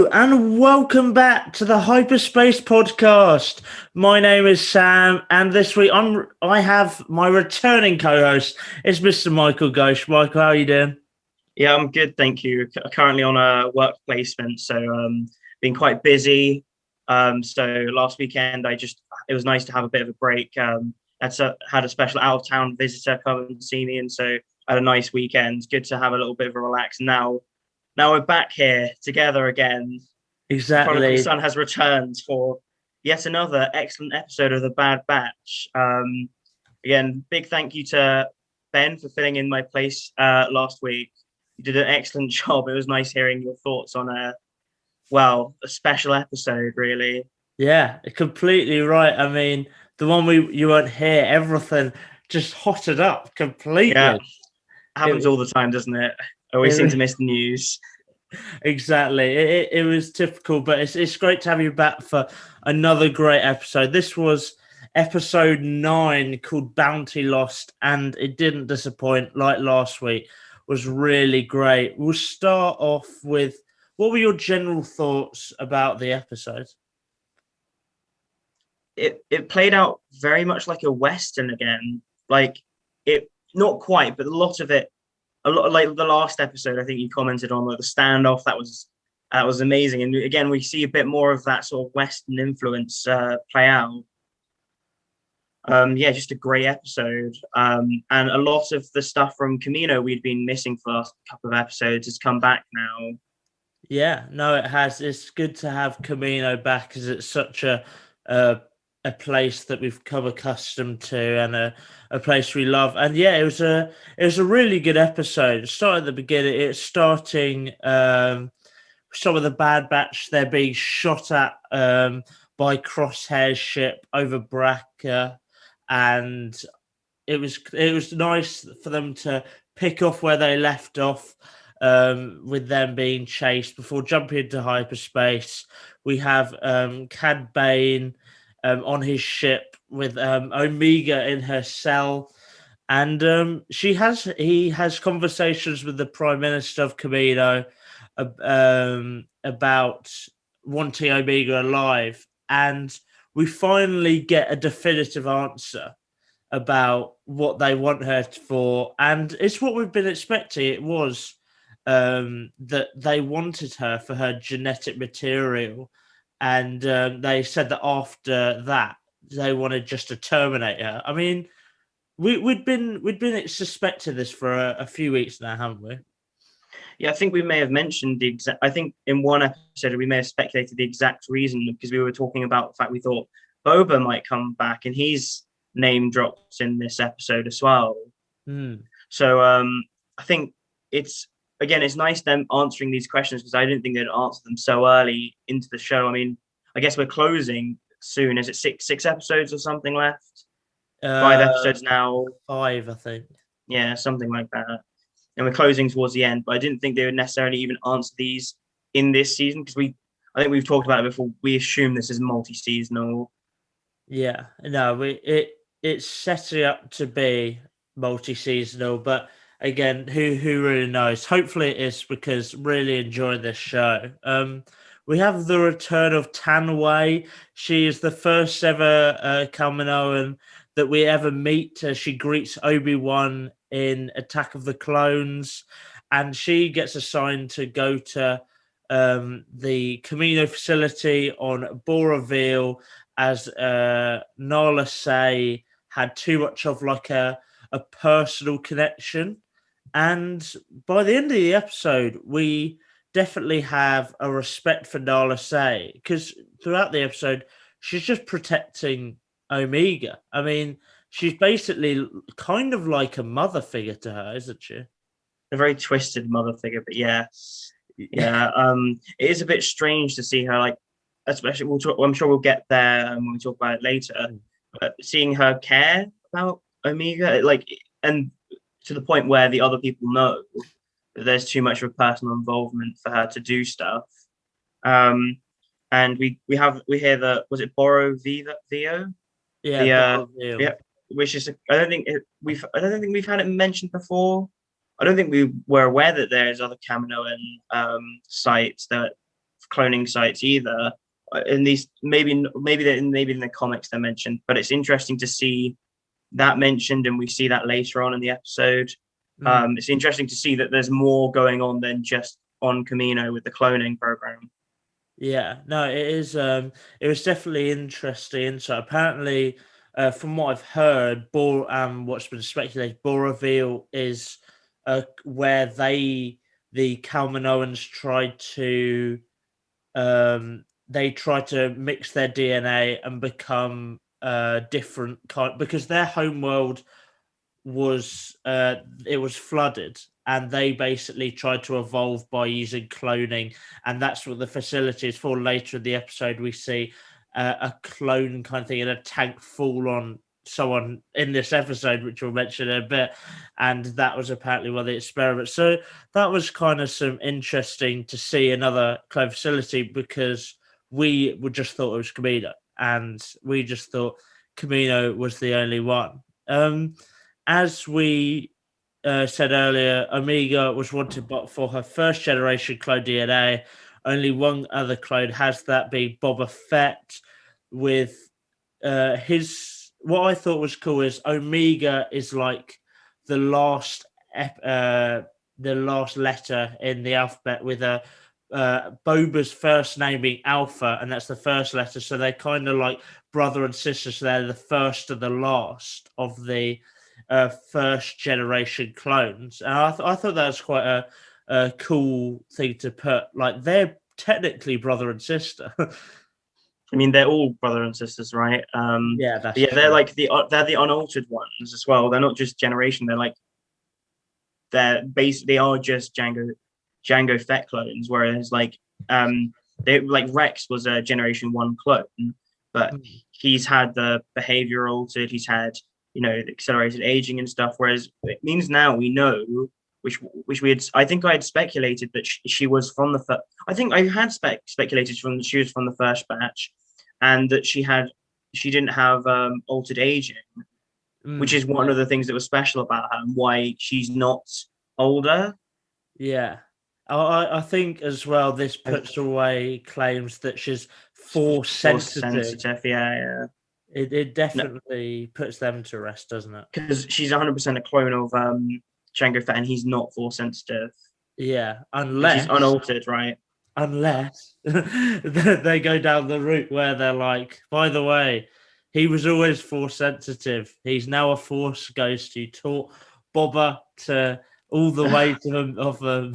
Hello and welcome back to the Hyperspacepodcast. My name is Sam, and this week I have my returning co-host. It's Mr. Michael Ghosh. Michael, how are you doing? Yeah, I'm good, thank you. Currently on a work placement, so been quite busy. So last weekend, it was nice to have a bit of a break. Had a special out of town visitor come and see me, and so I had a nice weekend. Good to have a little bit of a relax. Now we're back here together again. The prodigal Exactly. son has returned for yet another excellent episode of the Bad Batch. Again, big thank you to Ben for filling in my place last week. You did an excellent job. It was nice hearing your thoughts on a special episode, really. Yeah, completely right. I mean, the one you weren't here, everything just hotted up Yeah, completely. happens It, all the time, doesn't it? I always seem to it, miss the news. exactly. It was typical, but it's great to have you back for another great episode. This was episode 9 called Bounty Lost, and it didn't disappoint like last week. Was really great. We'll start off with what were your general thoughts about the episode? It played out very much like a Western again. Like it not quite, but a lot like the last episode, I think you commented on like the standoff. That was amazing. And again, we see a bit more of that sort of Western influence play out. Yeah, just a great episode. And a lot of the stuff from Camino we'd been missing for the last couple of episodes has come back now. Yeah, no, it has. It's good to have Camino back because it's such a a place that we've come accustomed to and a place we love. And yeah, it was a really good episode. Start at the beginning. It's starting some of the Bad Batch. They're being shot at by Crosshair's ship over Braca, and it was nice for them to pick off where they left off, with them being chased before jumping into hyperspace. We have Cad Bane on his ship with Omega in her cell, and he has conversations with the Prime Minister of Camino about wanting Omega alive, and we finally get a definitive answer about what they want her for, and it's what we've been expecting. It was that they wanted her for her genetic material, and they said that after that they wanted just to terminate her. I mean, we'd been suspecting this for a few weeks now, haven't we? Yeah, I think we may have mentioned the exact. I think in one episode we may have speculated the exact reason because we were talking about the fact we thought Boba might come back, and he's name dropped in this episode as well. Hmm. So I think it's nice them answering these questions because I didn't think they'd answer them so early into the show. I mean, I guess we're closing soon. Is it six episodes or something left? 5 episodes now. 5, I think. Yeah, something like that. And we're closing towards the end, but I didn't think they would necessarily even answer these in this season because I think we've talked about it before. We assume this is multi-seasonal. Yeah, no, it's setting up to be multi-seasonal, but again, who really knows? Hopefully, it is because really enjoying this show. We have the return of Tanway. She is the first ever Kaminoan that we ever meet. She greets Obi-Wan in Attack of the Clones, and she gets assigned to go to the Camino facility on Boroville as Nala Say had too much of like a personal connection. And by the end of the episode, we definitely have a respect for Nala Say because throughout the episode, she's just protecting Omega. I mean, she's basically kind of like a mother figure to her, isn't she? A very twisted mother figure, but yeah, yeah. It is a bit strange to see her like, especially I'm sure we'll get there when we talk about it later. But seeing her care about Omega, like, and to the point where the other people know that there's too much of a personal involvement for her to do stuff. Um, and we hear the was it Boro Viva Theo Yeah, the Boroville. yeah, which is I don't think we've had it mentioned before. I don't think we were aware that there's other Kaminoan sites that cloning sites either. In these, maybe in the comics they're mentioned, but it's interesting to see that mentioned, and we see that later on in the episode. It's interesting to see that there's more going on than just on Camino with the cloning program. Yeah, no, it is. It was definitely interesting. So apparently, from what I've heard, what's been speculated, Boroville is where the Kalmanoans tried to mix their DNA and become different kind, because their homeworld was it was flooded, and they basically tried to evolve by using cloning, and that's what the facility is for. Later in the episode, we see a clone kind of thing in a tank fall on someone in this episode, which we'll mention in a bit, and that was apparently one of the experiments. So that was kind of some interesting to see another clone facility, because we would just thought it was Camino, and we just thought Camino was the only one. As we said earlier, Omega was wanted but for her first generation clone DNA. Only one other clone has that, being Boba Fett. With what I thought was cool is Omega is like the last letter in the alphabet, with Boba's first name being Alpha, and that's the first letter. So they're kind of like brother and sister. So they're the first and the last of the first generation clones. And I thought that was quite a cool thing to put. Like, they're technically brother and sister. I mean, they're all brother and sisters, right? Yeah, that's they're true. like they're the unaltered ones as well. They're not just generation. They are just Jango Fett clones. Whereas Rex was a Generation 1 clone, but he's had the behavior altered. He's had the accelerated aging and stuff. Whereas it means now we know, which we had. I think I had speculated that she was from the first. I think I had speculated she was from the first batch, and that she didn't have altered aging, which is one of the things that was special about her and why she's not older. Yeah. I think as well, this puts away claims that she's force sensitive. Yeah. It definitely puts them to rest, doesn't it? Because she's 100% a clone of Jango Fett, and he's not force sensitive. Yeah, And she's unaltered, right? Unless they go down the route where they're like, by the way, he was always force sensitive. He's now a force ghost. He taught Boba to all the way of a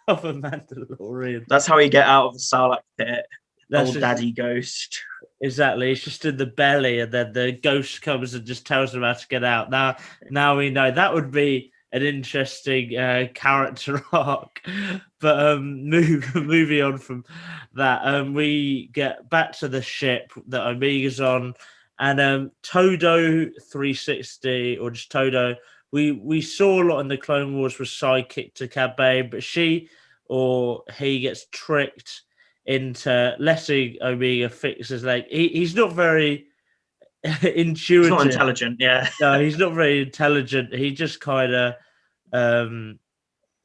Mandalorian. That's how he get out of the Sarlacc pit. That's old daddy ghost. Exactly. It's just in the belly, and then the ghost comes and just tells him how to get out. Now we know that would be an interesting character arc. But moving on from that, we get back to the ship that Omega's on, and Todo 360, or just Todo. We saw a lot in the Clone Wars with sidekick to Cad Bane, but she or he gets tricked into letting Omega fix his leg. He's not very intuitive. He's not intelligent, yeah. No, he's not very intelligent. He just kind of, I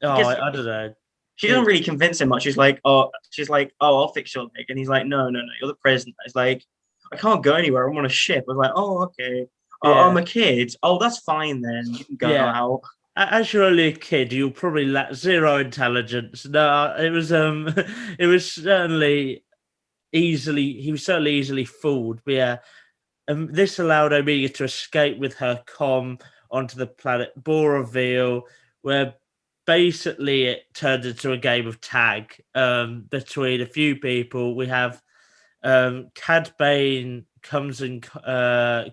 don't know. She doesn't really convince him much. She's like, oh, I'll fix your leg. And he's like, no, you're the president. It's like, I can't go anywhere. I'm on a ship. I was like, oh, okay. Oh, I'm a kid. Oh, that's fine then. You can go out. As you're only a kid, you'll probably lack zero intelligence. No, it was it was certainly easily fooled. But yeah, this allowed Omega to escape with her comm onto the planet Boroville, where basically it turned into a game of tag between a few people. We have Cad Bane comes and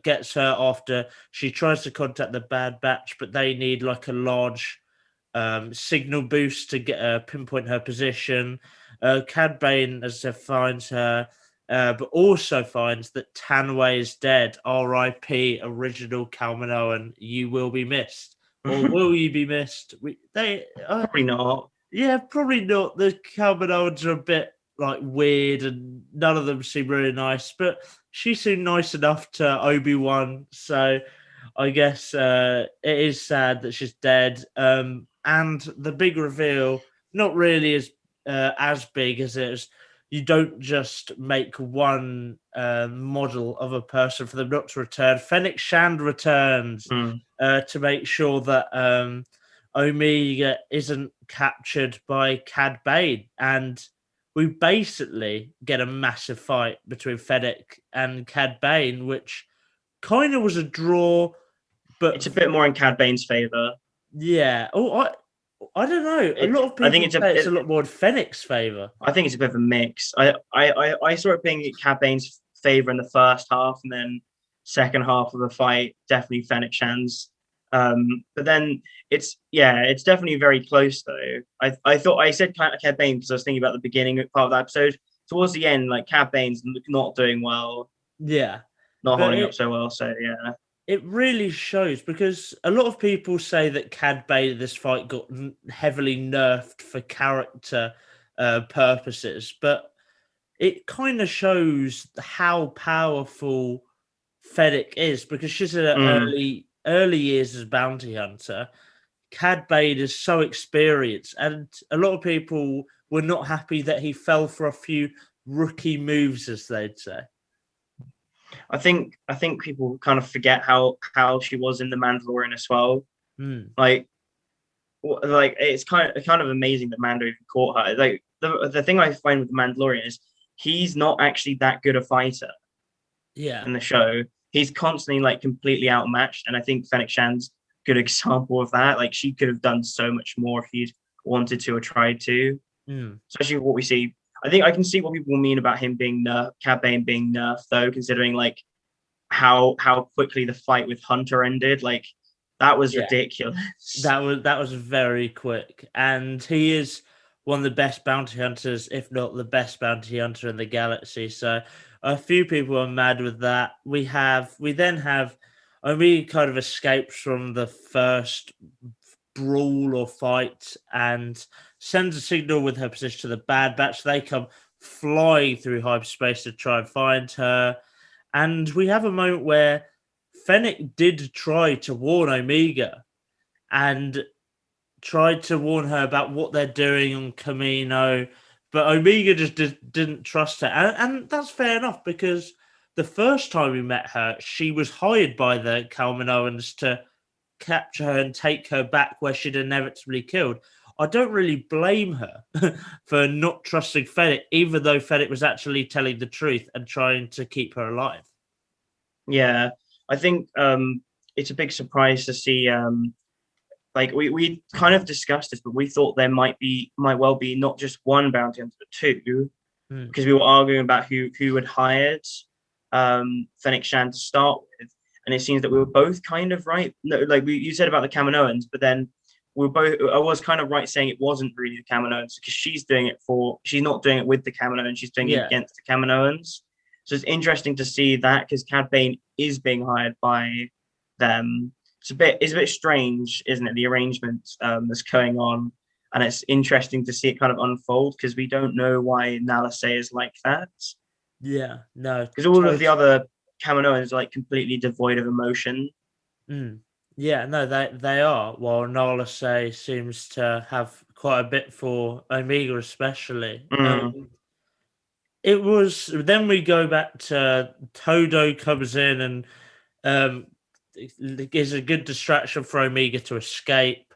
gets her after she tries to contact the Bad Batch, but they need like a large signal boost to get pinpoint her position. Cad Bane, as I finds her, but also finds that Tanway is dead. R.I.P. Original Kalmanoan. You will be missed, or will you be missed? Probably not. Yeah, probably not. The Kalmanoans are a bit like weird, and none of them seem really nice. But she seemed nice enough to Obi-Wan, so I guess it is sad that she's dead. And the big reveal, not really as big as it was you don't just make one model of a person for them not to return. Fennec Shand returns to make sure that Omega isn't captured by Cad Bane, and we basically get a massive fight between Fennec and Cad Bane, which kind of was a draw, but it's a bit more in Cad Bane's favor. Yeah. I don't know. A lot of I think people say it's a lot more in Fennec's favor. I think it's a bit of a mix. I saw it being Cad Bane's favor in the first half, and then second half of the fight, definitely Fennec Shan's. But then it's definitely very close though. I thought I said Cad Bane because I was thinking about the beginning part of the episode. Towards the end, like Cad Bane's not doing well, Yeah. not holding up so well. So yeah, it really shows because a lot of people say that Cad Bane in this fight got heavily nerfed for character purposes, but it kind of shows how powerful Fennec is because she's in her early years as bounty hunter. Cad Bane is so experienced, and a lot of people were not happy that he fell for a few rookie moves, as they'd say. I think people kind of forget how she was in The Mandalorian as well. Like it's kind of amazing that Mando even caught her. Like the thing I find with The Mandalorian is he's not actually that good a fighter. Yeah. In the show, he's constantly like completely outmatched, and I think Fennec Shan's a good example of that. Like she could have done so much more if he'd wanted to or tried to. Especially what we see. I think I can see what people mean about him being nerfed, Cad Bane being nerfed, though, considering like how quickly the fight with Hunter ended. Like that was ridiculous. That was very quick, and he is one of the best bounty hunters, if not the best bounty hunter in the galaxy. So a few people are mad with that. We then have Omega kind of escapes from the first brawl or fight and sends a signal with her position to the Bad Batch. They come flying through hyperspace to try and find her. And we have a moment where Fennec did try to warn Omega and tried to warn her about what they're doing on Camino, but Omega just didn't trust her. And that's fair enough because the first time we met her, she was hired by the Kaminoans to capture her and take her back where she'd inevitably killed. I don't really blame her for not trusting Fennec, even though Fennec was actually telling the truth and trying to keep her alive. Yeah, I think it's a big surprise to see. Like we kind of discussed this, but we thought there might well be not just one bounty hunter, but two, because we were arguing about who had hired Fennec Shan to start with, and it seems that we were both kind of right. No, like you said about the Kaminoans, but then I was kind of right saying it wasn't really the Kaminoans because she's not doing it with the Kaminoans, she's doing it against the Kaminoans. So it's interesting to see that because Cad Bane is being hired by them. It's a bit strange, isn't it? The arrangement that's going on, and it's interesting to see it kind of unfold because we don't know why Nala Se is like that. Yeah, no, because all of the other Kaminoans are like completely devoid of emotion. Yeah, no, they are. While Nala Se seems to have quite a bit for Omega, especially. It was then we go back to Todo comes in and is a good distraction for Omega to escape,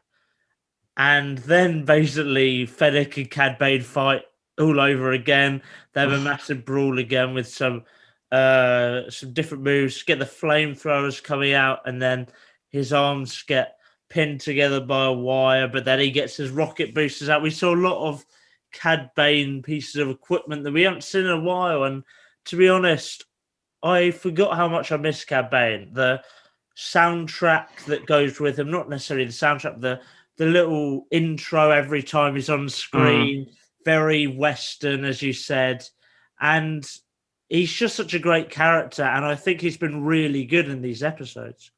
and then basically Fennec and Cad Bane fight all over again. They have a massive brawl again with some different moves. Get the flamethrowers coming out, and then his arms get pinned together by a wire. But then he gets his rocket boosters out. We saw a lot of Cad Bane pieces of equipment that we haven't seen in a while. And to be honest, I forgot how much I miss Cad Bane. The soundtrack that goes with him, not necessarily the soundtrack, the little intro every time he's on screen, very Western, as you said. And he's just such a great character. And I think he's been really good in these episodes.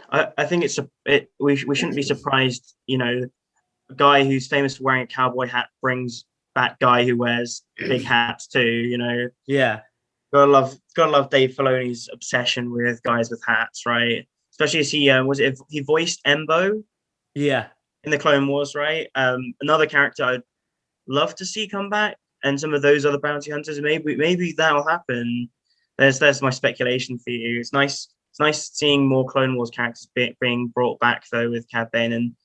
I think we shouldn't be surprised, a guy who's famous for wearing a cowboy hat brings that guy who wears big hats too, Yeah. Gotta love Dave Filoni's obsession with guys with hats, right? Especially as he voiced Embo, in the Clone Wars, right? Another character I'd love to see come back. and some of those other bounty hunters. Maybe that'll happen. There's my speculation for you. It's nice. It's nice seeing more Clone Wars characters being brought back though with Cad Bane, and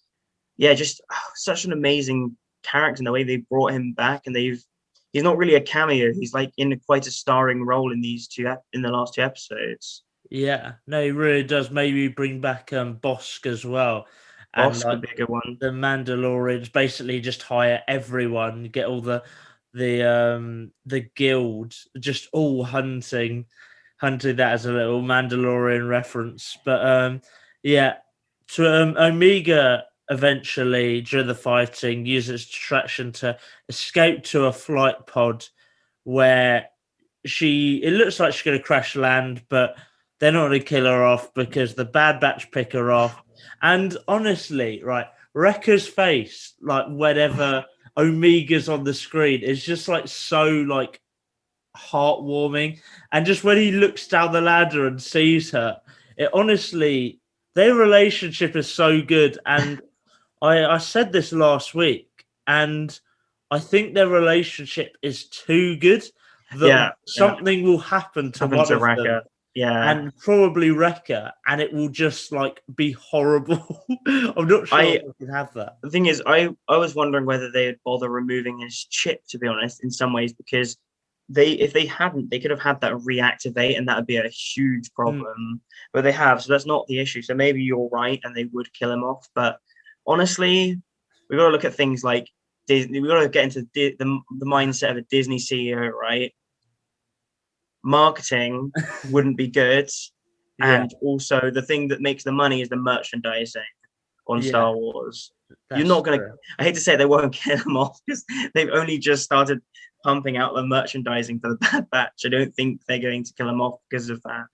yeah, just such an amazing character in the way they brought him back, and he's not really a cameo. He's like in quite a starring role in in the last two episodes. Yeah, no, he really does. Maybe bring back Bosk as well, and Boss like could be a good one. the Mandalorians basically just hire everyone, get all the guild, just all hunting that as a little Mandalorian reference. But yeah, to Omega eventually during the fighting uses distraction to escape to a flight pod where it looks like she's going to crash land, but they're not going to kill her off because the Bad Batch pick her off. And honestly, right, Wrecker's face, like whenever Omega's on the screen, is just like so like heartwarming. And just when he looks down the ladder and sees her, it honestly, their relationship is so good. And I said this last week, and I think their relationship is too good that something will happen to one of them. Yeah, And probably Wrecker, and it will just like be horrible. I'm not sure if I can have that. The thing is, I was wondering whether they would bother removing his chip, to be honest, in some ways, because if they hadn't, they could have had that reactivate, and that would be a huge problem. But they have, so that's not the issue. So maybe you're right, and they would kill him off. But honestly, we've got to look at things like Disney. We've got to get into the mindset of a Disney CEO, right? Marketing wouldn't be good, and also the thing that makes the money is the merchandising on Star Wars. You're not going to, I hate to say it, they won't kill them off because they've only just started pumping out the merchandising for the Bad Batch. I don't think they're going to kill them off because of that.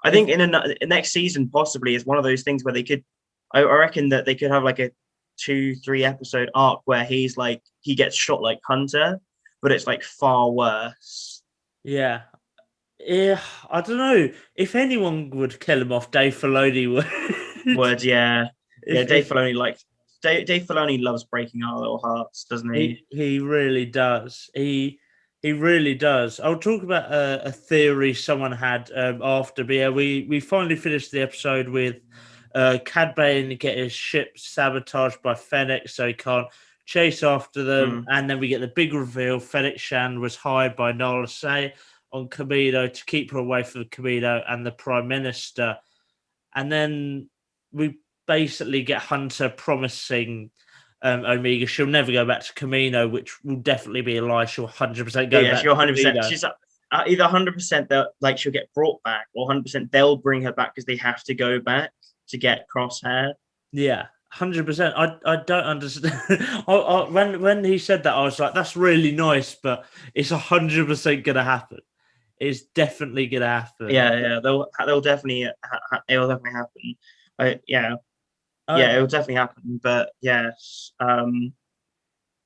I think in next season possibly is one of those things where they could, I reckon that they could have like a 2-3 episode arc where he gets shot like Hunter, but it's like far worse. Yeah, I don't know if anyone would kill him off. Dave Filoni would. Dave Filoni loves breaking our little hearts, doesn't he? He really does. He really does. I'll talk about a theory someone had after. But yeah, we finally finished the episode with Cad Bane get his ship sabotaged by Fennec, so he can't chase after them. And then we get the big reveal: Fennec Shand was hired by Nala Se on Kamino to keep her away from Kamino and the Prime Minister. And then we basically get Hunter promising Omega she'll never go back to Kamino, which will definitely be a lie. She'll 100% go back. She'll 100%. She's either 100% that like she'll get brought back, or 100% they'll bring her back because they have to go back to get Crosshair. Yeah, 100%. I don't understand. When he said that, I was like, that's really nice, but it's 100% gonna happen. It's definitely gonna happen. Yeah, they'll definitely it'll definitely happen. It'll definitely happen. But yes,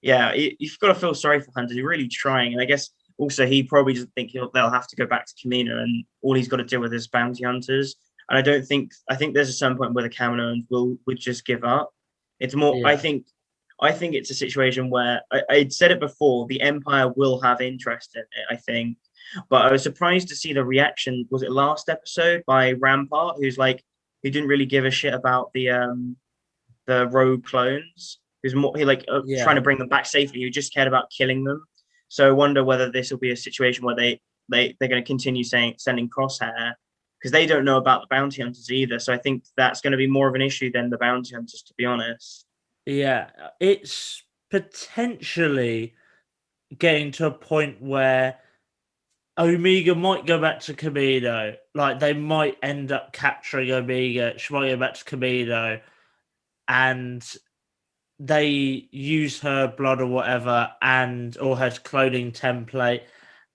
you've got to feel sorry for Hunter. He's really trying, and I guess also he probably doesn't think they'll have to go back to Kamino, and all he's got to deal with is bounty hunters. And I think there's a certain point where the Kaminoans would just give up. It's more. Yeah. I think it's a situation where I'd said it before. The Empire will have interest in it. I think. But I was surprised to see the reaction. Was it last episode by Rampart, who didn't really give a shit about the rogue clones. Who's more trying to bring them back safely. Who just cared about killing them. So I wonder whether this will be a situation where they're going to continue sending Crosshair because they don't know about the bounty hunters either. So I think that's going to be more of an issue than the bounty hunters, to be honest. Yeah, it's potentially getting to a point where Omega might go back to Kamino. Like they might end up capturing Omega. She might go back to Kamino, and they use her blood or whatever, or her cloning template,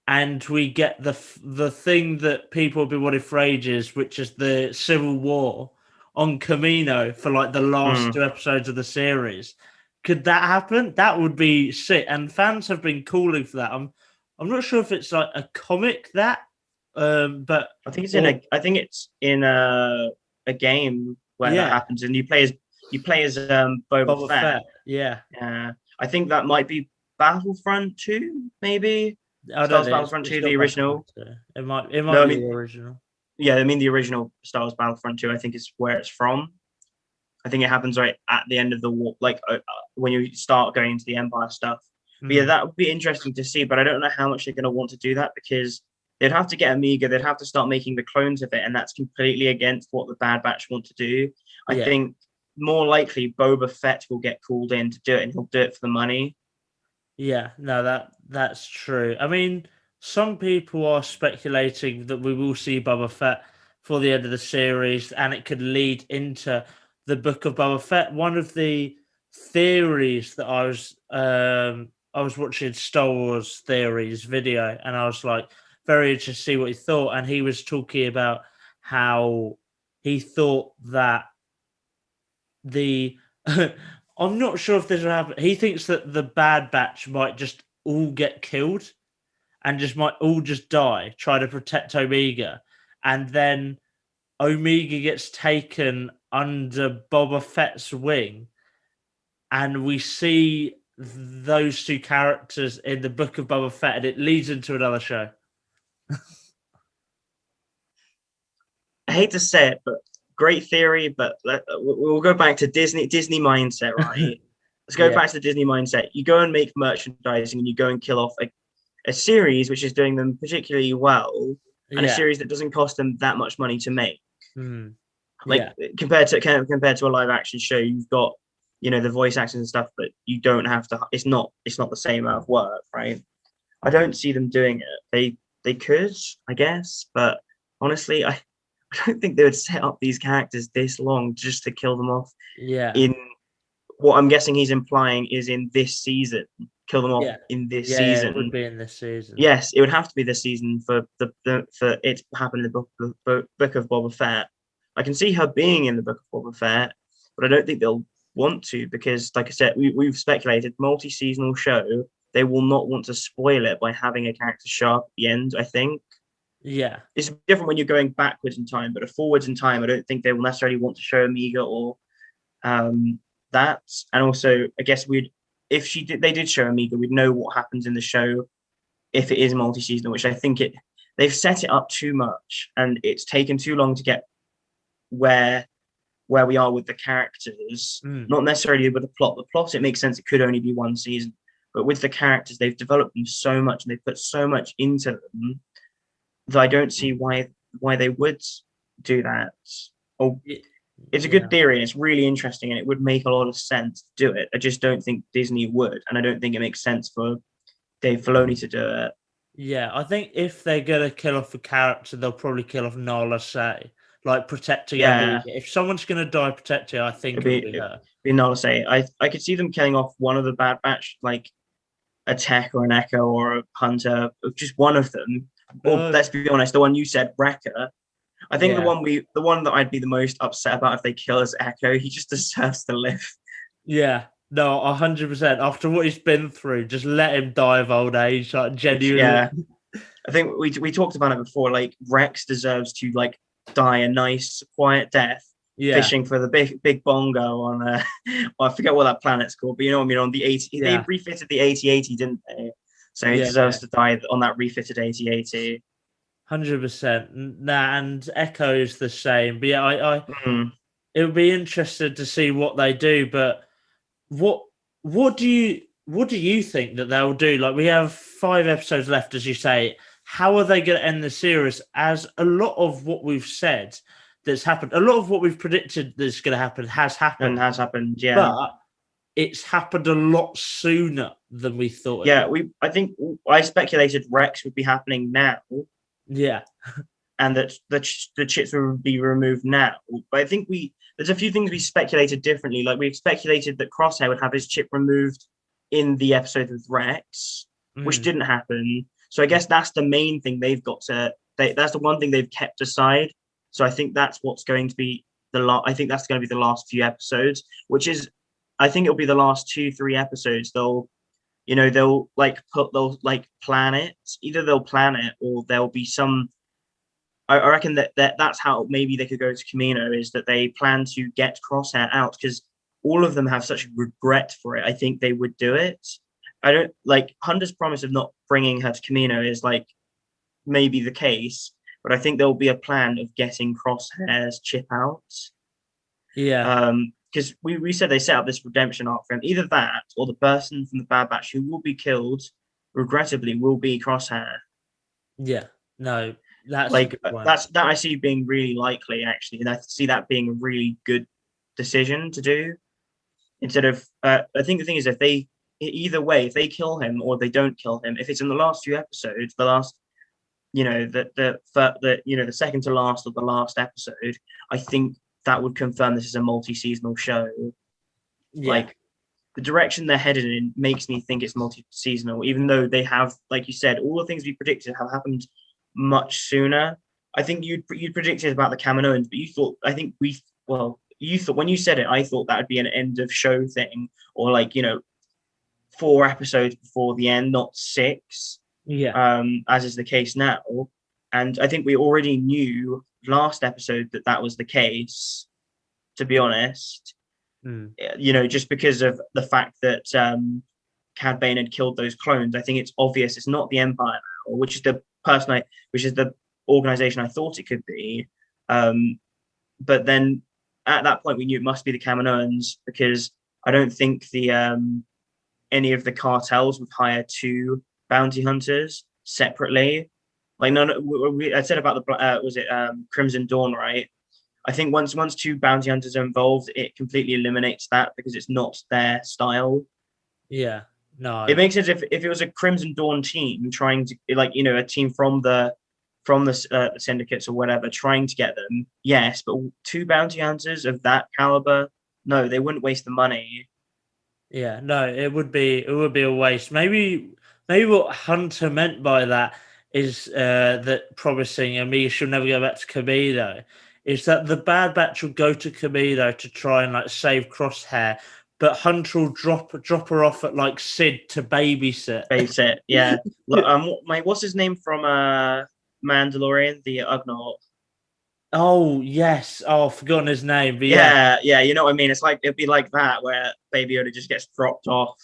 and we get the thing that people have been wanting for ages, which is the civil war on Kamino for like the last 2 episodes of the series. Could that happen? That would be sick, and fans have been calling for that. I'm not sure if it's like a comic but I think it's in a game where that happens, and you play as Boba Fett. Yeah. I think that might be Battlefront 2, maybe I Star don't Wars know. Battlefront It's 2, the got Battlefront original. 2. It might No, I be mean, the original. yeah, I mean the original Star Wars Battlefront 2. I think is where it's from. I think it happens right at the end of the war, like when you start going into the Empire stuff. But yeah, Mm. that would be interesting to see. But I don't know how much they're going to want to do that because they'd have to get Amiga. They'd have to start making the clones of it, and that's completely against what the Bad Batch want to do. I Yeah. think more likely Boba Fett will get called in to do it, and he'll do it for the money. Yeah, no, that's true. I mean, some people are speculating that we will see Boba Fett for the end of the series, and it could lead into the Book of Boba Fett. One of the theories that I was watching Star Wars theories video, and I was like very interested to see what he thought, and he was talking about how he thought that the I'm not sure if this will happen. He thinks that the Bad Batch might just all get killed and just might all just die, try to protect Omega, and then Omega gets taken under Boba Fett's wing, and we see those two characters in the Book of Boba Fett, and it leads into another show. I hate to say it, but great theory. But we'll go back to Disney mindset, right? Let's go Yeah, back to the Disney mindset. You go and make merchandising, and you go and kill off a series which is doing them particularly well, and a yeah, series that doesn't cost them that much money to make. mm, Like yeah, compared to a live action show, you've got the voice acting and stuff, but you don't have to. It's not the same amount of work, right? I don't see them doing it. They could, I guess, but honestly, I don't think they would set up these characters this long just to kill them off yeah, in what I'm guessing he's implying is in this season. Kill them off yeah, in this yeah. It would season. be in this season. Yes, it would have to be this season for for it to happen in the book of Boba Fett. I can see her being in the book of Boba Fett, but I don't think they'll want to because, like I said, we've speculated multi-seasonal show. They will not want to spoil it by having a character show up at the end. I think Yeah, it's different when you're going backwards in time, but a forwards in time, I don't think they will necessarily want to show Amiga or that. And also, I guess if they did show Amiga, we'd know what happens in the show if it is multi-seasonal, which I think they've set it up too much and it's taken too long to get where we are with the characters, mm, not necessarily with the plot. The plot, it makes sense, it could only be one season, but with the characters, they've developed them so much and they've put so much into them that I don't see why they would do that. Or it's a good yeah. theory and it's really interesting and it would make a lot of sense to do it. I just don't think Disney would, and I don't think it makes sense for Dave Filoni to do it. Yeah, I think if they're gonna kill off a character, they'll probably kill off Nala Say, like protecting Yeah, Omega. If someone's gonna die protecting her, I think it'll be it'd her. be null to say. I could see them killing off one of the Bad Batch, like a Tech or an Echo or a Hunter, just one of them. Or Uh, let's be honest, the one you said, Wrecker. I think yeah, the one that I'd be the most upset about if they kill is Echo. He just deserves to live. yeah. No, 100%. After what he's been through, just let him die of old age, like genuinely. Yeah, I think we talked about it before. Like Rex deserves to like die a nice, quiet death, Yeah, fishing for the big bongo on well, I forget what that planet's called, but you know what I mean. On the 80, they yeah, refitted the 8080, didn't they? So he yeah, deserves to die on that refitted 8080. 100%. Nah, and Echo's the same. But yeah, Mm. it would be interesting to see what they do. But what what do you think that they'll do? Like we have 5 episodes left, as you say. How are they going to end the series? As a lot of what we've said that's happened, a lot of what we've predicted that's going to happen has And happened, has happened, yeah. but it's happened a lot sooner than we thought it Yeah, would. I think I speculated Rex would be happening now, Yeah, and that the chips would be removed now. But I think there's a few things we speculated differently. Like we speculated that Crosshair would have his chip removed in the episode with Rex, which mm, didn't happen. So I guess that's the main thing they've got to. That's the one thing they've kept aside. So I think that's what's going to be I think that's going to be the last few episodes, which is, I think it'll be the last 2-3 episodes. They'll like plan it. Either they'll plan it or there'll be some. I reckon that's how maybe they could go to Camino, is that they plan to get Crosshair out because all of them have such regret for it. I think they would do it. I don't like Hunter's promise of not bringing her to Camino is like maybe the case, but I think there will be a plan of getting Crosshair's chip out. Yeah, Because we said they set up this redemption arc for him. Either that or the person from the Bad Batch who will be killed, regrettably, will be Crosshair. yeah. No, that's a Like good one. that I see being really likely actually, and I see that being a really good decision to do. Instead of, I think the thing is, if they either way, if they kill him or they don't kill him, if it's in the last few episodes, the last, the second to last or the last episode, I think that would confirm this is a multi-seasonal show. Yeah, Like the direction they're headed in makes me think it's multi-seasonal, even though they have, like you said, all the things we predicted have happened much sooner. I think you predicted about the Kaminoans, but you thought I think we well you thought when you said it, I thought that would be an end of show thing, or like 4 episodes before the end, not 6, yeah. as is the case now. And I think we already knew last episode that that was the case. To be honest, Mm. just because of the fact that Cad Bane had killed those clones, I think it's obvious it's not the Empire now, which is the organization I thought it could be. But then at that point, we knew it must be the Kaminoans because I don't think the any of the cartels would hire 2 bounty hunters separately. Like none, I said about the was it Crimson Dawn, right? I think once 2 bounty hunters are involved, it completely eliminates that because it's not their style. Yeah, It no, makes sense if it was a Crimson Dawn team trying to a team from the syndicates or whatever trying to get them. Yes, but 2 bounty hunters of that caliber, no, they wouldn't waste the money. yeah, no. It would be a waste. Maybe what Hunter meant by that is that promising Amiga she'll never go back to Camino is that the Bad Batch will go to Camino to try and like save Crosshair, but Hunter will drop her off at like Sid to babysit. Babysit, yeah. What's his name from Mandalorian, the Ugnaught? Oh yes. Oh, I've forgotten his name, but yeah, Yeah, you know what I mean. It's like it'd be like that where Baby Yoda just gets dropped off.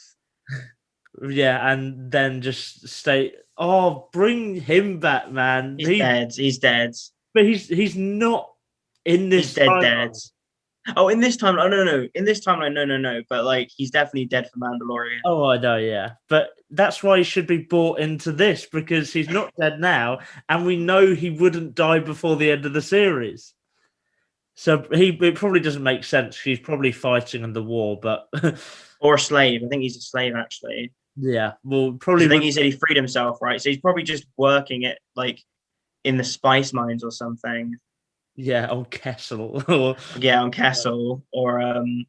yeah, and then just stay. Oh, bring him back, man. He's dead. He's dead. But he's not in He's this dead. Dead. timeline. Oh, in this time, oh no. In this timeline, no. But like, he's definitely dead for Mandalorian. Oh, I know, yeah. But that's why he should be brought into this because he's not dead now, and we know he wouldn't die before the end of the series. So it probably doesn't make sense. He's probably fighting in the war, but Or a slave. I think he's a slave actually. yeah, well, Because probably I think would. he said he freed himself, right? So he's probably just working it like in the spice mines or something. Yeah, on Kessel. Or Yeah, on Kessel or in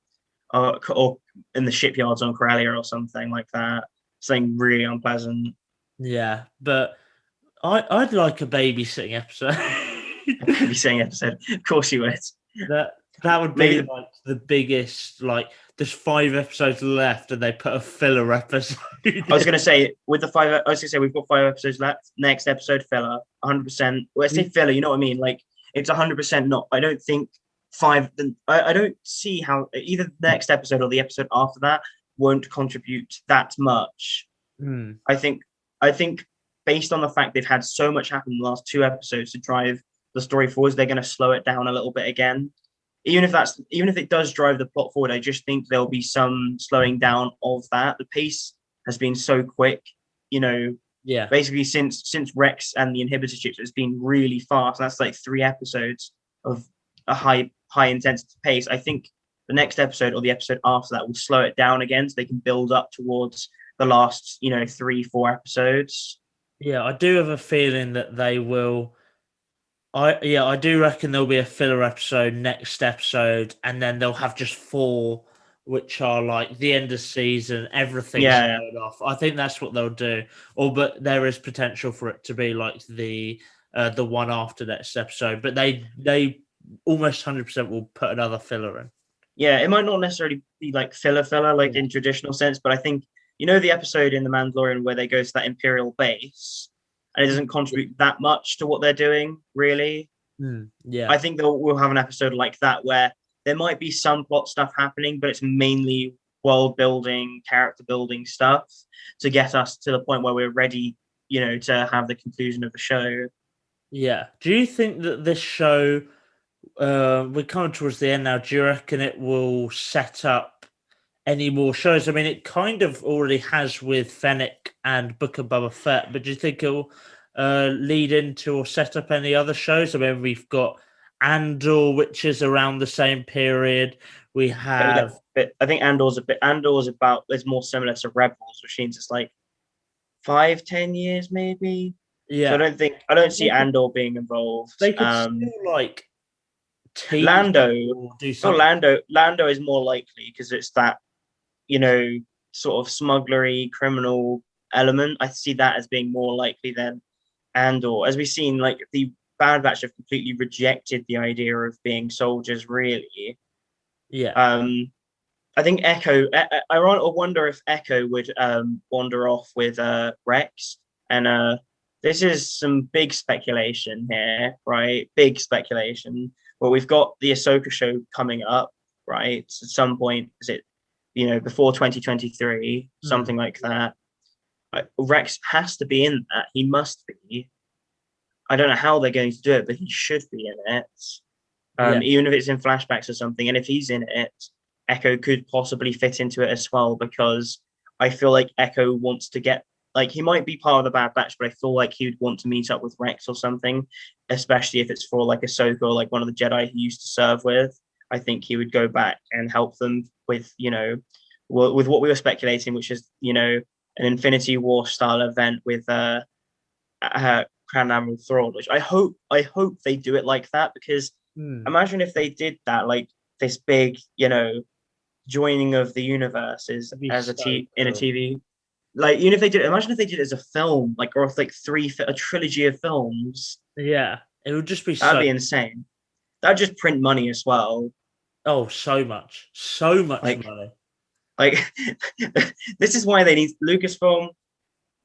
the shipyards on Corellia or something like that. Something really unpleasant. yeah, but I'd like a babysitting episode. Maybe saying episode. Of course you would. that that would be Maybe like the biggest. Like, there's 5 episodes left, and they put a filler episode. I was going to say with the 5. I was going to say we've got 5 episodes left. Next episode filler, 100%. Well, I say filler. You know what I mean? Like it's 100% not. I don't think 5. I don't see how either the next episode or the episode after that won't contribute that much. Hmm. I think based on the fact they've had so much happen in the last 2 episodes to drive the story forwards, they're going to slow it down a little bit again. Even if it does drive the plot forward, I just think there'll be some slowing down of that. The pace has been so quick, Yeah, basically since Rex and the inhibitor chips, it's been really fast. That's like 3 episodes of a high intensity pace. I think the next episode or the episode after that will slow it down again so they can build up towards the last 3-4 episodes. yeah. I do have a feeling that they will. I do reckon there'll be a filler episode next episode, and then they'll have just 4, which are like the end of season, everything's Yeah, slowed off. I think that's what they'll do. But there is potential for it to be like the one after next episode. But they almost 100% will put another filler in. yeah, it might not necessarily be like filler like in traditional sense, but I think the episode in The Mandalorian where they go to that Imperial base and it doesn't contribute that much to what they're doing, really. Yeah, I think we'll have an episode like that where there might be some plot stuff happening, but it's mainly world building, character building stuff to get us to the point where we're ready, to have the conclusion of the show. Yeah. Do you think that this show, we're coming towards the end now, do you reckon it will set up any more shows? I mean, it kind of already has with Fennec and Book of Boba Fett, but do you think it'll lead into or set up any other shows? I mean, we've got Andor, which is around the same period. We have, But I think Andor's about is more similar to Rebels, which means it's like 5-10 years maybe. So yeah, I don't see they could, Andor being involved. they could still like tease Lando, or do no, something. Lando is more likely because it's that, sort of smugglery criminal element. I see that as being more likely than Andor. As we've seen, like the Bad Batch have completely rejected the idea of being soldiers, really. Yeah, I think Echo. I wonder if Echo would wander off with Rex, and this is some big speculation here, right? Big speculation. Well, we've got the Ahsoka show coming up, right? At some point, is it before 2023, something like that? Rex has to be in that. He must be. I don't know how they're going to do it, but he should be in it. yeah, Even if it's in flashbacks or something. And if he's in it, Echo could possibly fit into it as well, because I feel like Echo wants to get, like, he might be part of the Bad Batch, but I feel like he would want to meet up with Rex or something, especially if it's for like Ahsoka or like one of the Jedi he used to serve with. I think he would go back and help them with, with what we were speculating, which is, an Infinity War style event with Crown Admiral Thrawn, which I hope they do it like that, because imagine if they did that, like this big, joining of the universes that'd be as so in a cool. TV. Like, even if they did, imagine if they did it as a film, like, or if like a trilogy of films, Yeah, it would just be that'd so. be insane. That'd just print money as well. Oh, so much Like, money. like this is why they need Lucasfilm.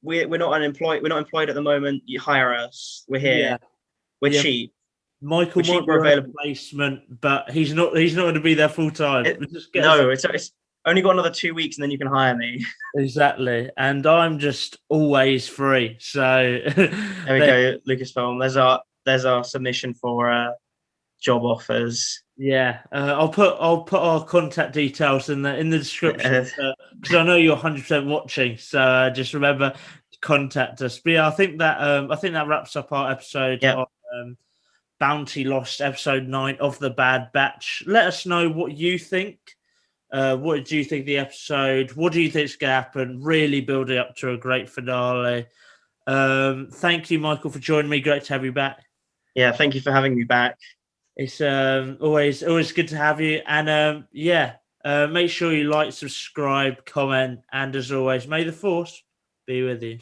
We're not unemployed. We're not employed at the moment. You hire us. We're here. Yeah, We're yeah. cheap. Michael We're cheap. might be We're on a available. placement, but he's not. He's not going to be there full time. Just get us No, it's only got another 2 weeks, and then you can hire me. exactly, and I'm just always free. So, There we they, go, Lucasfilm. There's our submission for job offers. yeah, I'll put our contact details in the description Uh, because I know you're 100% watching. So just remember to contact us. But yeah, I think that wraps up our episode yep. on Bounty Lost, episode 9 of the Bad Batch. Let us know what you think. What do you think of the episode? What do you think is going to happen? Really building up to a great finale. Thank you, Michael, for joining me. Great to have you back. Yeah. Thank you for having me back. It's always good to have you. And make sure you like, subscribe, comment, and as always, may the force be with you.